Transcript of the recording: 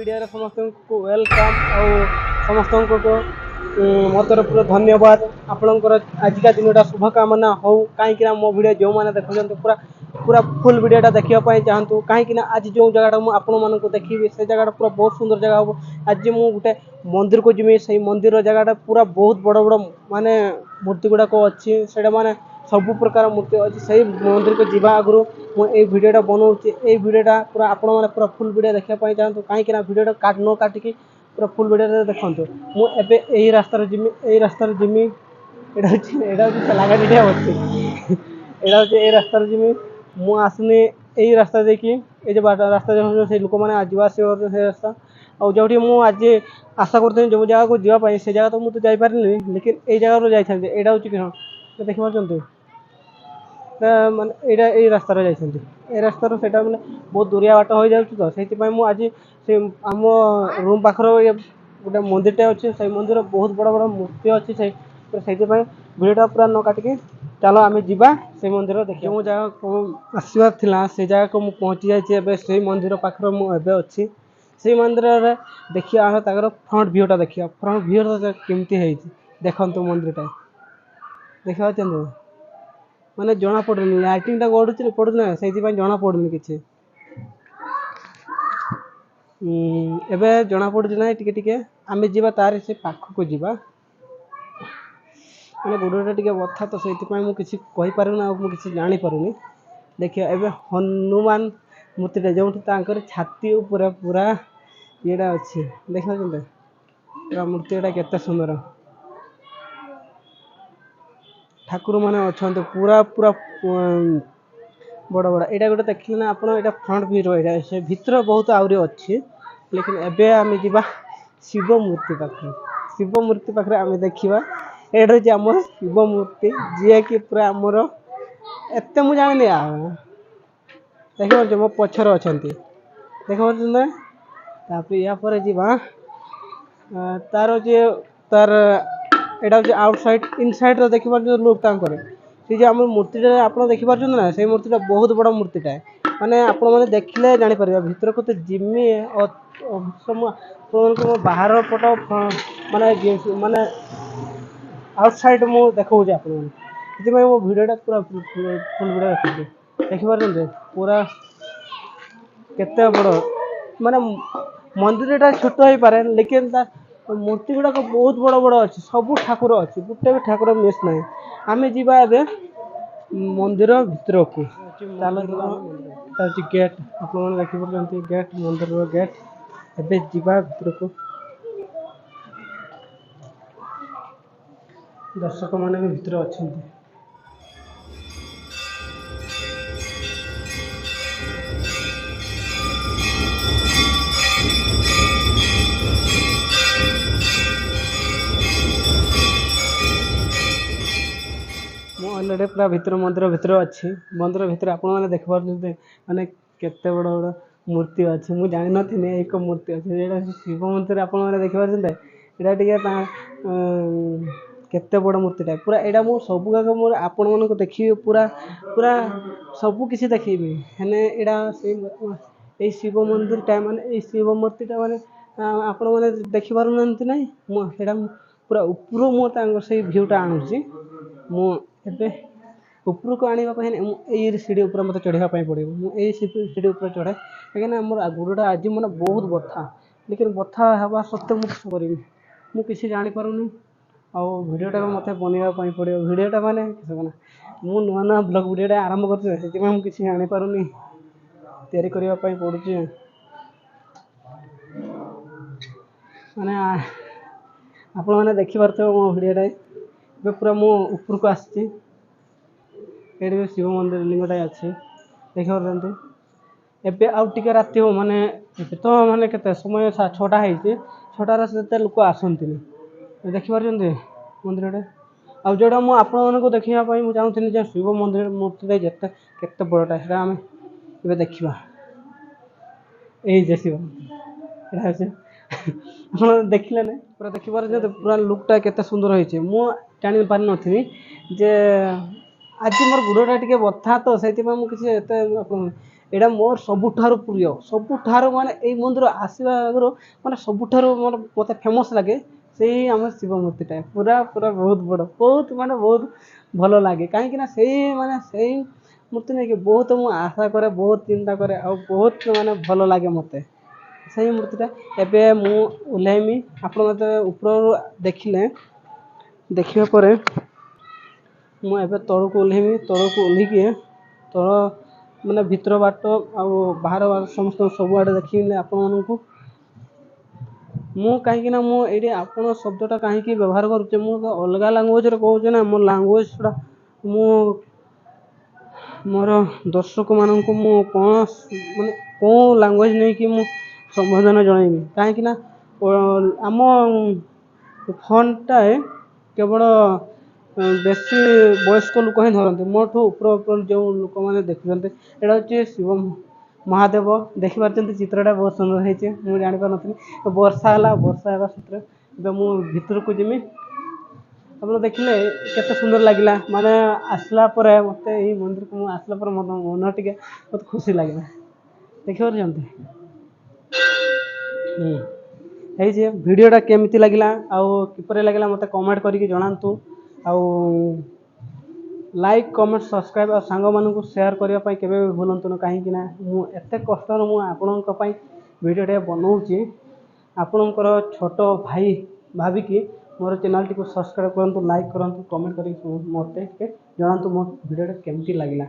Video समस्त को welcome समस्त को मो तरफ धन्यवाद आपणकर आजिका दिनटा शुभकामना हो कहीं मो वीडियो जो मैंने देखुं पूरा पूरा फुल वीडियोटा देखापी चाहतु कहीं आज जो जगह मुझे देखी से जगह पूरा बहुत सुंदर जगह हम आज मुझे गोटे मंदिर को जिमी से मंदिर जगह पूरा बहुत बड़ बड़ माने मूर्ति गुड़ाक अच्छी से माने सब प्रकार मूर्ति अच्छी से मंदिर को जीवा आगु मुझे भिडियोटा बनाऊँगी ये भिडियोटा पूरा आपण मैंने पूरा फुल वीडियो देखापी चाहतु कहीं भिडियोटा न काटिकी पूरा फुल वीडियो देखु मुझे यही रास्तार जिमी यही रास्तार जिमी यहाँ तेलागाड़ी अच्छी यहाँ हूँ रास्तार जिमी मु आसनी यही रास्ता देखी ये रास्ता जो से लोक मैंने आज से रास्ता और जो मुझे आशा करते जो जगह को जावाई से जगह तो मुझे जापारे लेकिन ये जगह जाइए यहाँ हूँ कि देखिए माने यही रास्तार जाइए रास्तार से मैंने बहुत दूरिया बाट हो जाऊँ तो से आज से आम रूम पाखर गोटे मंदिरटे अच्छे से मंदिर बहुत बड़ बड़ मूर्ति अच्छी से भिडियोटा पूरा न काटिकी चलो आम जा से मंदिर देखिए जो जगह आसबार था से जगह को मुझे पहुँची जाइए से मंदिर पाखर मुझे अच्छी से मंदिर देखिए तर फ्रंट भ्यूटा देखिए फ्रंट भ्यू केमती देखु मंदिरटा देखा माने जना पड़ुनी लाइटिंगटा गड़ुच पड़ूना से जना पड़ुनी किसी एबे जना पड़ुची ना टिके टिके आमे जीवा तार से पाख को जीवा मैंने गोड़टा टिके बथा तो से किसी कही पारुना किसी जानी पारुनी देखिए एबे हनुमान मूर्तिटा जो छाती पूरा पूरा येटा अच्छी देखा पूरा मूर्तिटा केते सुंदर ठाकुर मैंने अच्छा पूरा पूरा बड़ बड़ यहाँ गोटे देखिए ना आप फ्रंट भ्यू रहा से भितर बहुत आहरी अच्छी लेकिन एबे आम जा शिव मूर्ति पाखे शिव मूर्ति पाखे आम देखा ये हूँ आम शिव मूर्ति जी कि पूरा आमर एत मुझे जानी देखिए मो पचर अच्छा देखिए ना या जा तार जे तार यहाँ हूँ आउटसाइड इनसाइड देखिए लुक सी जो आम मूर्तिटा आप देखिपुर ना से मूर्तिटा बहुत बड़ा मूर्तिटा माने आपण मैंने देखले जापर भर को जिमी बाहर पट माने माने आउटसाइड मु देखा आप मो भिडियोटा पूरा फुल वीडियो देखिए पूरा केते बड़ माने मंदिरटा छोट हो पारे लेकिन मूर्ति गुड़ाक बहुत बड़ बड़ अच्छी सब ठाकुर अच्छी गोटे भी ठाकुर मिस ना आम जा मंदिर भितर को चलो गेट आप देखिए गेट मंदिर गेट एबे जीवा भितर को दर्शक मैंने भी भितर अच्छा अलरेडी पूरा भितर मंदिर भितर अच्छी मंदिर भितर आप देखिए माने केते बड़ बड़ मूर्ति अच्छी मुझे जानी नी एक मूर्ति अच्छी यहाँ शिव मंदिर आप देखिए यहाँ टे केते बड़ मूर्तिटा पूरा यहाँ मुझे सब गाक मोर आपण मन देखी पूरा पूरा सब किसी देखी हेने यहाँ से शिव मंदिरटा माने शिव मूर्तिटा माने आपण मैंने देखिपार ना मुझे पूरा ऊपर मुझे भ्यूटा आणुची मुझे ऊपर को आने सीढ़ी उपर मत चढ़ापी पड़ो मुझे सीढ़ी उपर चढ़े कहीं मोर गोड़टा आज मैंने बहुत बथा लेकिन बथा हवा सत्ते मुझे करी मुझे जापारूनी भिडियोटा मत बनवाई पड़ो भिडियोटा माने मुझे नुआ नुआ ब्लॉग भिडियोटा आरंभ कर किसी जापारूनी तैयारी करने पड़ुची माने आपण मैंने देखिपे मो भिडियोटा पूरा मु ऊपर को आसी शिव मंदिर लिंगटा अच्छी देखिए एबे आउ टिके राति हो माने तो माने केते समय 6टा है 6टार से लोक आसती देखिपार मंदिर आउ जोड़ा मुझे आपण को देखापी मुझे चाहूँगी शिव मंदिर मूर्ति जिते केते बड़टा है आम ए देखा ये शिव मंदिर आप देखिले ना पूरा देखिपार पूरा लुकटा केते सुंदर होती मु जानी पारि नी जे आज मोर गोड़टा टे बथा तो से किसी ଏଇଟା ମୋର ସବୁଠାରୁ ପ୍ରିୟ, ସବୁଠାରୁ ମାନେ ଏଇ ମନ୍ଦିର ଆସିବା ଆଗରୁ ମାନେ ସବୁଠାରୁ ମୋର ମୋତେ ଫେମସ୍ ଲାଗେ ସେଇ ଆମ ଶିବ ମୂର୍ତ୍ତିଟା। ପୁରା ପୁରା ବହୁତ ବଡ଼, ବହୁତ ମାନେ ବହୁତ ଭଲ ଲାଗେ। କାହିଁକିନା ସେଇ ମୂର୍ତ୍ତି ନେଇକି ବହୁତ ମୁଁ ଆଶା କରେ, ବହୁତ ଚିନ୍ତା କରେ, ଆଉ ବହୁତ ମାନେ ଭଲ ଲାଗେ ମୋତେ ସେଇ ମୂର୍ତ୍ତିଟା। ଏବେ ମୁଁ ଓହ୍ଲାଇମି, ଆପଣ ମୋତେ ଉପରରୁ ଦେଖିବା ପରେ ମୁଁ ଏବେ ତଳକୁ ଓହ୍ଲାଇମି। ତଳକୁ ଓହ୍ଲିକି ତଳ ମାନେ ଭିତର ବାଟ ଆଉ ବାହାର ବାଟ ସମସ୍ତଙ୍କୁ ସବୁଆଡ଼େ ଦେଖିଲେ ଆପଣମାନଙ୍କୁ ମୁଁ କାହିଁକିନା ମୁଁ ଏଇଠି ଆପଣ ଶବ୍ଦଟା କାହିଁକି ବ୍ୟବହାର କରୁଛି, ମୁଁ ଅଲଗା ଲାଙ୍ଗୁଏଜ୍ରେ କହୁଛି ନା, ମୋ ଲାଙ୍ଗୁଏଜ୍ଟା ମୁଁ ମୋର ଦର୍ଶକମାନଙ୍କୁ ମୁଁ କ'ଣ ମାନେ କେଉଁ ଲାଙ୍ଗୁଏଜ୍ ନେଇକି ମୁଁ ସମ୍ବୋଧନ ଜଣାଇବି। କାହିଁକିନା ଆମ ଫୋନ୍ଟା କେବଳ ବେଶୀ ବୟସ୍କ ଲୋକ ହିଁ ଧରନ୍ତି। ମୋଠୁ ଉପର ଯେଉଁ ଲୋକମାନେ ଦେଖୁଛନ୍ତି, ଏଇଟା ହେଉଛି ଶିବ ମହାଦେବ। ଦେଖିପାରୁଛନ୍ତି ଚିତ୍ରଟା ବହୁତ ସୁନ୍ଦର ହେଇଛି। ମୁଁ ଜାଣିପାରୁନଥିଲି ବର୍ଷା ହେଲା, ବର୍ଷା ହେବା ସୂତ୍ରରେ ଏବେ ମୁଁ ଭିତରକୁ ଯିମି। ଆପଣ ଦେଖିଲେ କେତେ ସୁନ୍ଦର ଲାଗିଲା। ମାନେ ଆସିଲା ପରେ ମୋତେ ଏଇ ମନ୍ଦିରକୁ ମୁଁ ଆସିଲା ପରେ ମନ ଟିକେ ବହୁତ ଖୁସି ଲାଗିଲା। ଦେଖିପାରୁଛନ୍ତି ହେଇଛି ଭିଡ଼ିଓଟା କେମିତି ଲାଗିଲା ଆଉ କିପରି ଲାଗିଲା ମୋତେ କମେଣ୍ଟ କରିକି ଜଣାନ୍ତୁ। ଆଉ ଲାଇକ୍, କମେଣ୍ଟ, ସବସ୍କ୍ରାଇବ୍ ଆଉ ସାଙ୍ଗମାନଙ୍କୁ ସେୟାର କରିବା ପାଇଁ କେବେ ବି ଭୁଲନ୍ତୁନି। କାହିଁକିନା ମୁଁ ଏତେ କଷ୍ଟରେ ମୁଁ ଆପଣଙ୍କ ପାଇଁ ଭିଡ଼ିଓଟେ ବନଉଛି। ଆପଣଙ୍କର ଛୋଟ ଭାଇ ଭାବିକି ମୋର ଚ୍ୟାନେଲ୍ଟିକୁ ସବସ୍କ୍ରାଇବ୍ କରନ୍ତୁ, ଲାଇକ୍ କରନ୍ତୁ, କମେଣ୍ଟ କରିକି ମୋତେ ଟିକେ ଜଣାନ୍ତୁ ମୋ ଭିଡ଼ିଓଟା କେମିତି ଲାଗିଲା।